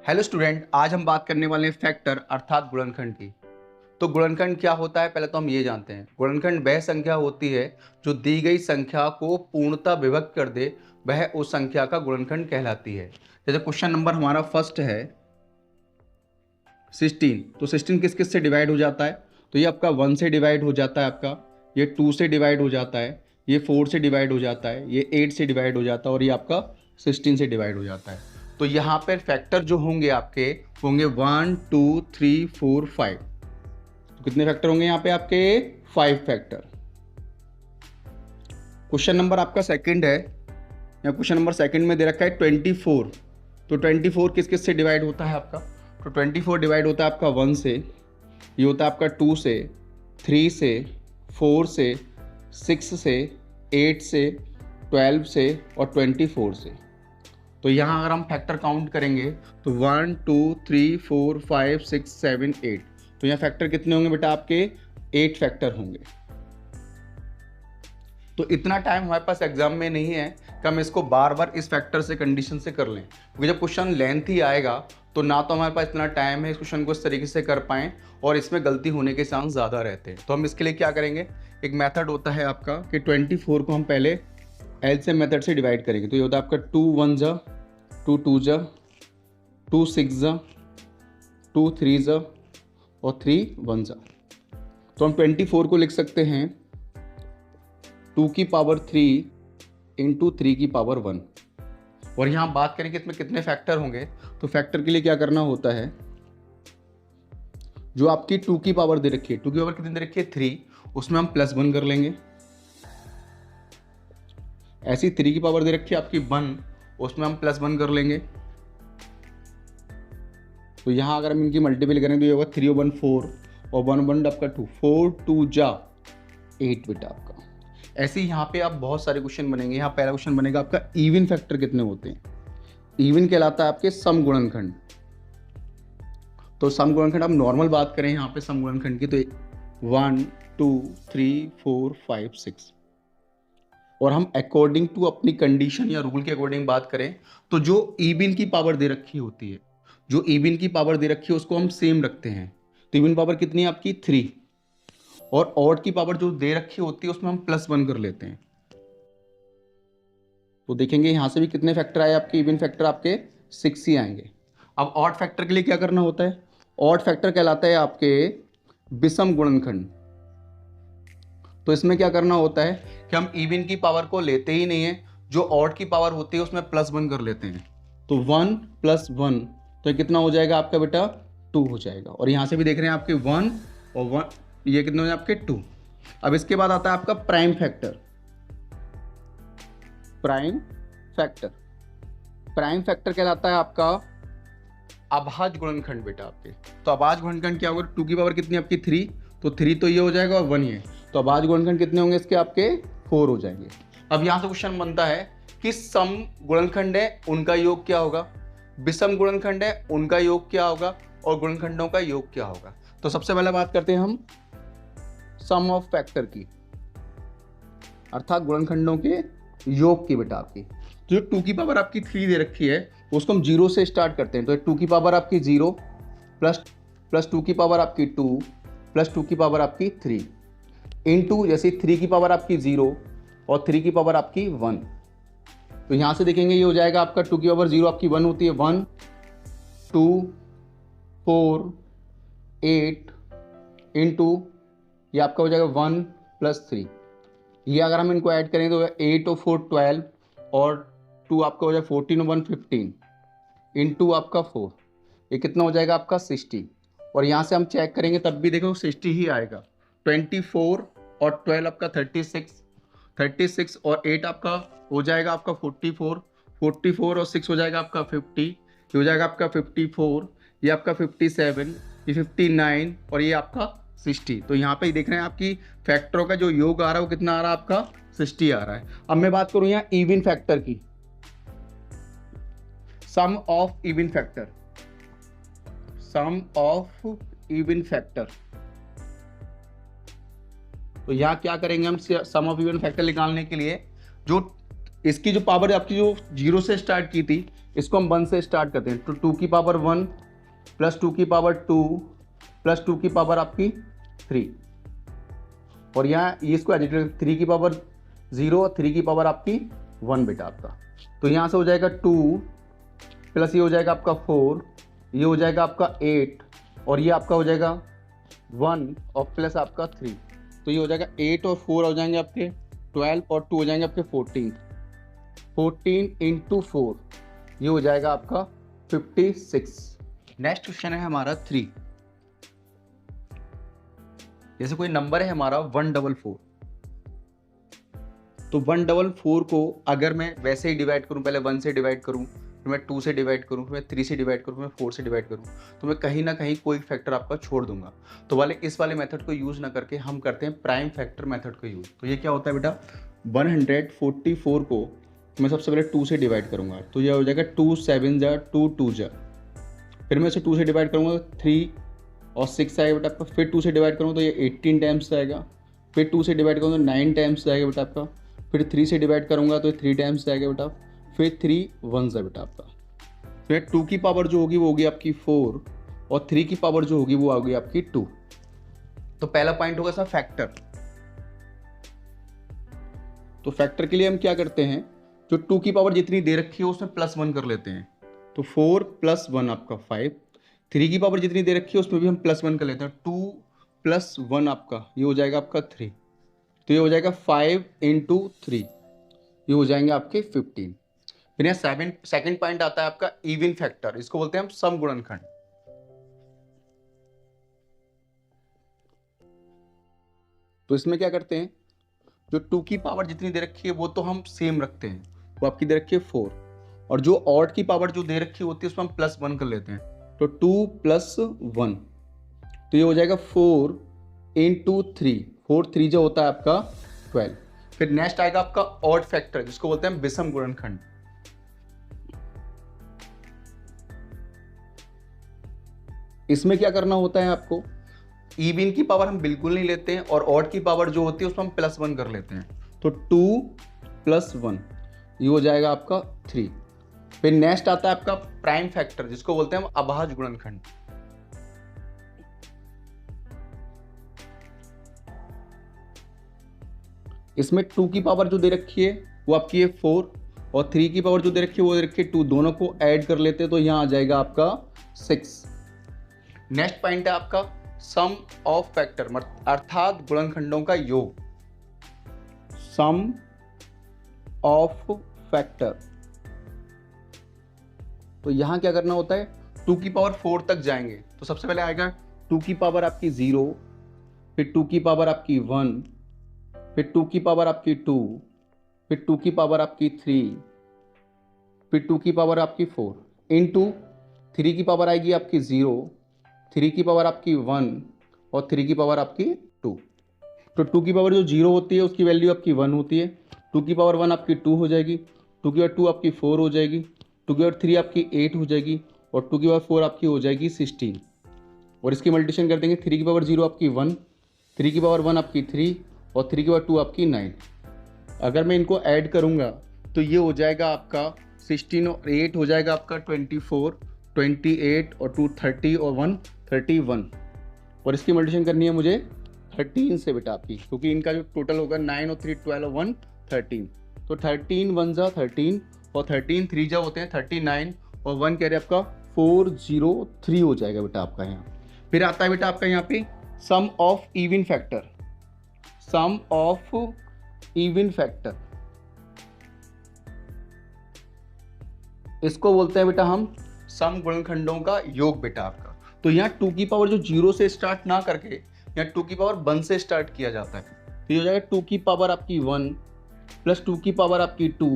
Hello student, आज हम बात करने वाले हैं फैक्टर अर्थात गुणनखंड की। तो गुणनखंड क्या होता है, पहले तो हम ये जानते हैं। गुणनखंड वह संख्या होती है जो दी गई संख्या को पूर्णतः विभक्त कर दे, वह उस संख्या का गुणनखंड कहलाती है। जैसे क्वेश्चन नंबर हमारा फर्स्ट है 16। तो 16 किस किस से डिवाइड हो जाता है? तो ये आपका 1 से डिवाइड हो जाता है, आपका ये 2 से डिवाइड हो जाता है, ये 4 से डिवाइड हो जाता है, ये 8 से डिवाइड हो जाता है और ये आपका 16 से डिवाइड हो जाता है। तो यहाँ पर फैक्टर जो होंगे आपके होंगे 1 2 3 4 5। तो कितने फैक्टर होंगे यहाँ पे आपके? 5 फैक्टर। क्वेश्चन नंबर आपका सेकंड है, या क्वेश्चन नंबर सेकंड में दे रखा है 24। तो 24 किस किस से डिवाइड होता है आपका? तो 24 डिवाइड होता है आपका 1 से, ये होता है आपका 2 से, 3 से, 4 से, 6 से, 8 से, 12 से और 24 से। तो यहाँ अगर हम फैक्टर काउंट करेंगे तो 1 2 3 4 5 6 7 8। तो यहाँ फैक्टर कितने होंगे बेटा आपके? 8 फैक्टर होंगे। तो इतना टाइम हमारे पास एग्जाम में नहीं है कि हम इसको बार बार इस फैक्टर से कंडीशन से कर लें, क्योंकि जब क्वेश्चन लेंथी आएगा तो ना तो हमारे पास इतना टाइम है इस क्वेश्चन को इस तरीके से कर पाएँ, और इसमें गलती होने के चांस ज़्यादा रहते हैं। तो हम इसके लिए क्या करेंगे, एक मेथड होता है आपका कि 24 को हम पहले एलसीएम मेथड से डिवाइड करेंगे। तो ये होता है आपका 2 1 जा, 2 2 जा, 2 6 जा, 2 3 जा और 3 1 जा। तो हम 24 को लिख सकते हैं 2 की पावर 3 इंटू 3 की पावर 1। और यहाँ बात करें कि इसमें कितने फैक्टर होंगे, तो फैक्टर के लिए क्या करना होता है, जो आपकी 2 की पावर दे रखी है, 2 की पावर कितनी दे रखी है? 3, उसमें हम +1 कर लेंगे। ऐसी 3 की पावर दे रखी है आपकी 1, उसमें हम +1 कर लेंगे। तो यहाँ अगर हम इनकी मल्टीपल करेंगे तो ये होगा 3 1 4 और 1 1 आपका 2, 4 2 जा 8 बेटा आपका। ऐसे ही यहाँ पे आप बहुत सारे क्वेश्चन बनेंगे। यहाँ पहला क्वेश्चन बनेगा आपका इवन फैक्टर कितने होते हैं। इवन कहलाता है आपके सम गुणनखंड। तो सम गुणनखंड आप नॉर्मल बात करें यहाँ पे सम गुणनखंड की, तो 1 2 3 4 5 6। और हम अकॉर्डिंग टू अपनी कंडीशन या रूल के अकॉर्डिंग बात करें तो जो इवन की पावर दे रखी होती है, जो इवन की पावर दे रखी है उसको हम सेम रखते हैं। तो इवन पावर कितनी है आपकी? 3। और ऑड की पावर जो दे रखी होती है उसमें हम +1 कर लेते हैं। तो देखेंगे यहां से भी कितने फैक्टर आए आपके? इवन फैक्टर आपके 6 ही आएंगे। अब ऑड फैक्टर के लिए क्या करना होता है? ऑड फैक्टर कहलाता है आपके विषम गुणनखंड। तो इसमें क्या करना होता है कि हम इवन की पावर को लेते ही नहीं है, जो ऑड की पावर होती है उसमें +1 कर लेते हैं। तो 1 + 1 तो ये कितना हो जाएगा आपका बेटा? 2 हो जाएगा। और यहां से भी देख रहे हैं आपके 1 और 1, ये कितने हो जाए आपके? 2। अब इसके बाद आता है आपका prime factor. Prime factor, prime factor कहलाता है आपका अभाज्य गुणनखंड बेटा आपके। तो अभाज्य गुणनखंड क्या होगा? 2 की पावर कितनी आपकी? 3, तो 3 तो ये हो जाएगा और 1 ये। तो अभाज्य गुणनखंड कितने होंगे इसके? आपके 4 हो जाएंगे। अब यहां से क्वेश्चन बनता है कि सम गुणनखंड है उनका योग क्या होगा, विषम गुणनखंड है उनका योग क्या होगा, और गुणनखंडों का योग क्या होगा। तो सबसे पहले बात करते हैं हम सम ऑफ फैक्टर की, अर्थात गुणनखंडों के योग की बेटा आपकी। तो जो 2 की पावर आपकी 3 दे रखी है उसको हम 0 से स्टार्ट करते हैं। तो 2 की पावर आपकी 0 प्लस 2 की पावर आपकी 2 प्लस 2 की पावर आपकी 3 इंटू जैसे 3 की पावर आपकी 0 और 3 की पावर आपकी 1। तो यहाँ से देखेंगे ये हो जाएगा आपका 2 की पावर 0 आपकी 1 होती है, 1 2 4 8 इंटू ये आपका हो जाएगा 1 + 3। ये अगर हम इनको ऐड करें तो 8 और 4 12 और 2 आपका हो जाएगा 14 और 1 15 इंटू आपका 4, ये कितना हो जाएगा आपका 60। और यहाँ से हम चेक करेंगे तब भी देखो 60 ही आएगा। 24 और 12 आपका 36 और 8 आपका हो जाएगा आपका 44 और 6 हो जाएगा आपका 50, ये हो जाएगा आपका 54, ये आपका 57, ये 59 और ये आपका 60। तो यहाँ पे देख रहे हैं आपकी फैक्टरों का जो योग आ रहा है वो कितना आ रहा है आपका? 60 आ रहा है। अब मैं बात करूँ यहाँ इवन फैक्टर की, sum of even factor, sum of even factor. तो यहाँ क्या करेंगे हम सम ऑफ इवन फैक्टर निकालने के लिए, जो इसकी जो पावर आपकी जो 0 से स्टार्ट की थी, इसको हम 1 से स्टार्ट करते हैं। तो 2 की पावर 1 प्लस 2 की पावर 2 प्लस 2 की पावर आपकी 3, और यहाँ ये इसको एडिट 3 की पावर 0 और 3 की पावर आपकी 1 बेटा आपका। तो यहाँ से हो जाएगा 2 प्लस ये हो जाएगा आपका 4, ये हो जाएगा आपका 8, और ये आपका हो जाएगा 1 और प्लस आपका 3। तो ये हो जाएगा 8 और 4 हो जाएंगे आपके 12 और 2 हो जाएंगे आपके 14। 14 इंटू 4 ये हो जाएगा आपका 56। नेक्स्ट क्वेश्चन है हमारा 3। जैसे कोई नंबर है हमारा 144, तो 144 को अगर मैं वैसे ही डिवाइड करूं, पहले 1 से डिवाइड करूं, फिर मैं 2 से डिवाइड करूं, फिर मैं 3 से डिवाइड करूं, फिर मैं 4 से डिवाइड करूं, तो मैं कहीं ना कहीं कोई फैक्टर आपका छोड़ दूंगा। तो इस वाले मेथड को यूज ना करके हम करते हैं प्राइम फैक्टर मेथड को यूज। तो ये क्या होता है बेटा, 144 को मैं सबसे पहले 2 से डिवाइड करूंगा, तो यह हो जाएगा 2 7 जा 2 2 जा, फिर मैं इसे 2 से डिवाइड करूंगा 3 और 6 आएगा बेटा आपका, फिर 2 से डिवाइड करूँगा तो ये 18 टाइम्स आएगा, फिर 2 से डिवाइड करूँगा तो 9 टाइम्स आएगा बेटा आपका, फिर 3 से डिवाइड करूँगा तो 3 टाइम्स आएगा बेटा, फिर 3 1s है बेटा आपका। फिर 2 की पावर जो होगी वो होगी आपकी 4 और 3 की पावर जो होगी वो होगी आपकी 2। तो पहला पॉइंट होगा सर फैक्टर। तो फैक्टर के लिए हम क्या करते हैं, जो 2 की पावर जितनी दे रखी है उसमें +1 कर लेते हैं। तो 4 + 1 आपका 5, 3 की पावर जितनी दे रखी है उसमें भी हम +1 कर लेते हैं। 2 + 1 आपका ये हो जाएगा आपका 3, तो ये हो जाएगा 5 × 3, ये हो जाएंगे आपके 15। फिर यहाँ सेकंड पॉइंट आता है आपका इवन फैक्टर, इसको बोलते हैं हम सम गुणनखंड। तो इसमें क्या करते हैं, जो 2 की पावर जितनी दे रखी है वो तो हम सेम रखते हैं, वो आपकी दे रखी है 4, और जो ऑड की पावर जो दे रखी होती है उसमें हम +1 कर लेते हैं। तो 2 + 1 तो ये हो जाएगा 4 × 3, 4 3 जो होता है आपका 12। फिर नेक्स्ट आएगा आपका ऑड फैक्टर, जिसको बोलते हैं विषम गुणनखंड। इसमें क्या करना होता है आपको, इवन की पावर हम बिल्कुल नहीं लेते हैं और ऑड की पावर जो होती है उसमें हम +1 कर लेते हैं। तो 2 + 1 ये हो जाएगा आपका 3। फिर नेक्स्ट आता है आपका प्राइम फैक्टर, जिसको बोलते हैं हम अभाज्य गुणनखंड। इसमें 2 की पावर जो दे रखी है वो आपकी है 4 और 3 की पावर जो दे रखी है वो दे रखी है 2, दोनों को ऐड कर लेते हैं तो यहां आ जाएगा आपका 6। नेक्स्ट पॉइंट है आपका सम ऑफ फैक्टर, अर्थात गुणनखंडों का योग। सम ऑफ फैक्टर, तो यहां क्या करना होता है, 2 की पावर 4 तक जाएंगे तो सबसे पहले आएगा 2 की पावर आपकी 0, फिर 2 की पावर आपकी 1, फिर 2 की पावर आपकी 2, फिर 2 की पावर आपकी 3, फिर 2 की पावर आपकी 4 इंटू 3 की पावर आएगी आपकी 0, 3 की पावर आपकी 1 और 3 की पावर आपकी 2। तो 2 की पावर जो 0 होती है उसकी वैल्यू आपकी 1 होती है, 2 की पावर 1 आपकी 2 हो जाएगी, 2 की पावर 2 आपकी 4 हो जाएगी, 2 की पावर 3 आपकी 8 हो जाएगी और 2 की पावर 4 आपकी हो जाएगी 16। और इसकी मल्टीप्लिकेशन कर देंगे, 3 की पावर 0 आपकी 1, 3 की पावर 1 आपकी 3 और 3 की पावर 2 आपकी 9। अगर मैं इनको ऐड करूंगा तो ये हो जाएगा आपका 16 और 8 हो जाएगा आपका 24, 28 और 2 30 और 1 31। और इसकी मल्टीप्लिकेशन करनी है मुझे 13 से बेटा आपकी, क्योंकि इनका जो टोटल होगा 9 और 3 12 और 1 13। तो 13 1 जा 13 और 13 3 जा होते हैं 39 और 1 कह रहे आपका 403 हो जाएगा बेटा आपका यहाँ। फिर आता है बेटा आपका यहाँ पे sum of even factor. Sum of even factor, इसको बोलते हैं बेटा हम सम गुणनखंडों का योग बेटा आपका। तो यहाँ 2 की पावर जो 0 से स्टार्ट ना करके यहाँ 2 की पावर 1 से स्टार्ट किया जाता है। तो ये हो जाएगा 2 की पावर आपकी 1 प्लस 2 की पावर आपकी 2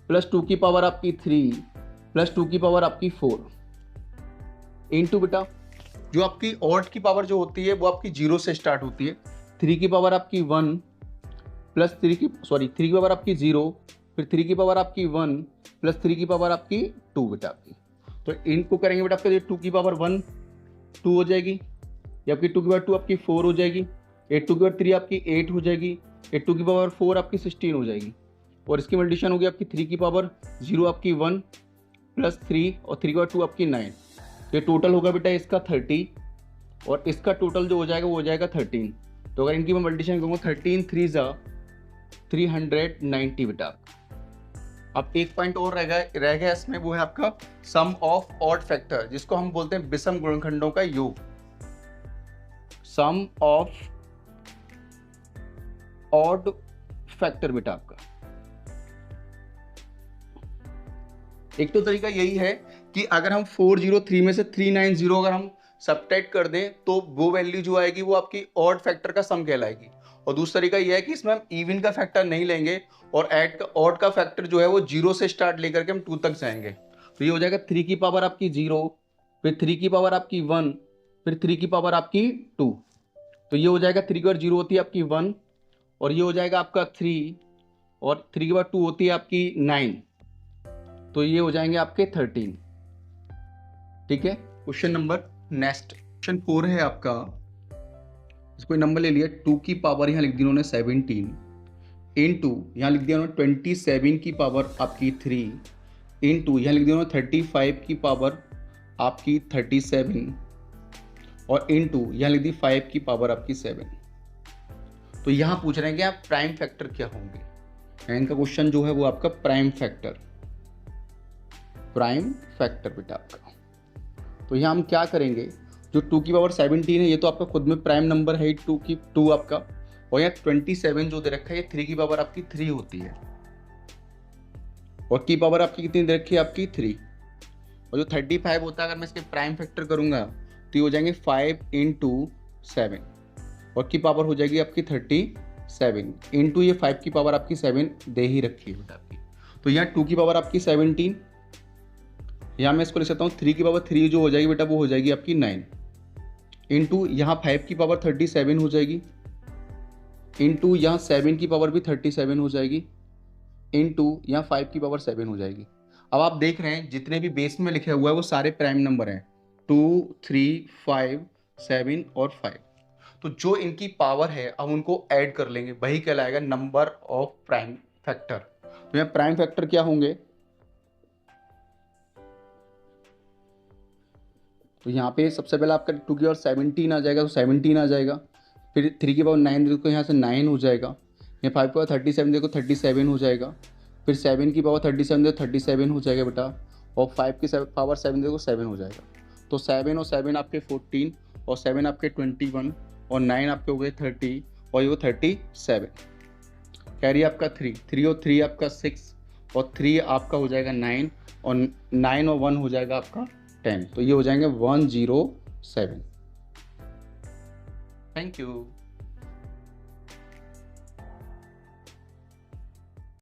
प्लस 2 की पावर आपकी 3 प्लस 2 की पावर आपकी 4 इंटू बेटा जो आपकी ऑड की पावर जो होती है वो आपकी 0 से स्टार्ट होती है। 3 की पावर आपकी 1 प्लस 3 की पावर आपकी 0, फिर 3 की पावर आपकी 1 प्लस 3 की पावर आपकी 2 बेटा आपकी। तो इनको करेंगे बेटा आपका 2 की पावर 1 2 हो जाएगी, ये आपकी 2 की पावर 2 आपकी 4 हो जाएगी, 2 की पावर 3 आपकी 8 हो जाएगी, 2 की पावर 4 आपकी 16 हो जाएगी। और इसकी मल्टीप्लिकेशन होगी आपकी 3 की पावर 0 आपकी 1 प्लस 3 और 3 की पावर 2 आपकी 9। तो ये टोटल होगा बेटा इसका 30 और इसका टोटल जो हो जाएगा वो हो जाएगा 13। तो अगर इनकी मैं मल्टीप्लिकेशन करूँगा 13 3 जा 390 बेटा। अब एक पॉइंट और रह गया इसमें, वो है आपका सम ऑफ ऑड फैक्टर, जिसको हम बोलते हैं विषम गुणनखंडों का योग। सम ऑफ ऑड फैक्टर बेटा आपका। एक तो तरीका यही है कि अगर हम 403 में से 390 अगर हम सबट्रैक्ट कर दें तो वो वैल्यू जो आएगी वो आपकी ऑड फैक्टर का सम कहलाएगी। और दूसरा तरीका यह है कि इसमें हम इवन का फैक्टर नहीं लेंगे और ऑड का फैक्टर जो है वो 0 से स्टार्ट लेकर के हम 2 तक जाएंगे। तो ये हो जाएगा 3 की पावर आपकी 0, फिर 3 की पावर आपकी 1, फिर 3 की पावर आपकी 2। तो ये हो जाएगा 3 की पावर 0 होती है आपकी 1 और ये हो जाएगा आपका 3 और 3 की पावर 2 होती है आपकी 9। तो ये हो जाएंगे आपके 13। ठीक है। क्वेश्चन नंबर नेक्स्ट क्वेश्चन 4 है आपका। इसको नंबर ले लिया 2 की पावर यहाँ लिख दी उन्होंने 17 इनटू यहाँ लिख दिया उन्होंने 27 की पावर आपकी 3 इनटू यहाँ लिख दिया उन्होंने 35 की पावर आपकी 37 और इनटू यहाँ लिख दी 5 की पावर आपकी 7। तो यहाँ पूछ रहे हैं कि आप प्राइम फैक्टर क्या होंगे। इनका क्वेश्चन जो है वो आपका प्राइम फैक्टर बेटा आपका। तो यहाँ हम क्या करेंगे, जो 2 की पावर 17 है ये तो आपका खुद में प्राइम नंबर है 2 आपका, और यहाँ 27 जो दे रखा है ये 3 की पावर आपकी 3 होती है और की पावर आपकी कितनी दे रखी है आपकी 3। और जो 35 होता है अगर मैं इसके प्राइम फैक्टर करूंगा तो ये हो जाएंगे 5 × 7 और की पावर हो जाएगी आपकी 37 इंटू ये 5 की पावर आपकी 7 दे ही रखी है बेटा आपकी। तो यहाँ 2 की पावर आपकी 17, यहाँ मैं इसको लिख सकता हूँ 3 की पावर 3 जो हो जाएगी बेटा वो हो जाएगी आपकी 9 इंटू यहाँ 5 की पावर 37 हो जाएगी इंटू यहाँ 7 की पावर भी 37 हो जाएगी इंटू यहाँ 5 की पावर 7 हो जाएगी। अब आप देख रहे हैं जितने भी बेस में लिखे हुआ है वो सारे प्राइम नंबर हैं 2, 3, 5, 7 और 5। तो जो इनकी पावर है अब उनको ऐड कर लेंगे, वही कहलाएगा नंबर ऑफ प्राइम फैक्टर। तो यहाँ प्राइम फैक्टर क्या होंगे, तो यहाँ पे सबसे पहले आपका 2 की पावर 17 आ जाएगा तो 17 आ जाएगा, फिर 3 की पावर 9 देखो यहाँ से 9 हो जाएगा, यहाँ 5 की पावर 37 देखो 37 हो जाएगा, फिर 7 की पावर 37 देखो 37 हो जाएगा बेटा, और 5 की पावर 7 देखो 7 हो जाएगा। तो 7 और 7 आपके 14 और 7 आपके 21 और 9 आपके हो गए 30 और ये 37। कैरी आपका 3 और 3 आपका 6 और 3 आपका हो जाएगा 9 और 9 और 1 हो जाएगा आपका 10। तो ये हो जाएंगे 107। Thank you.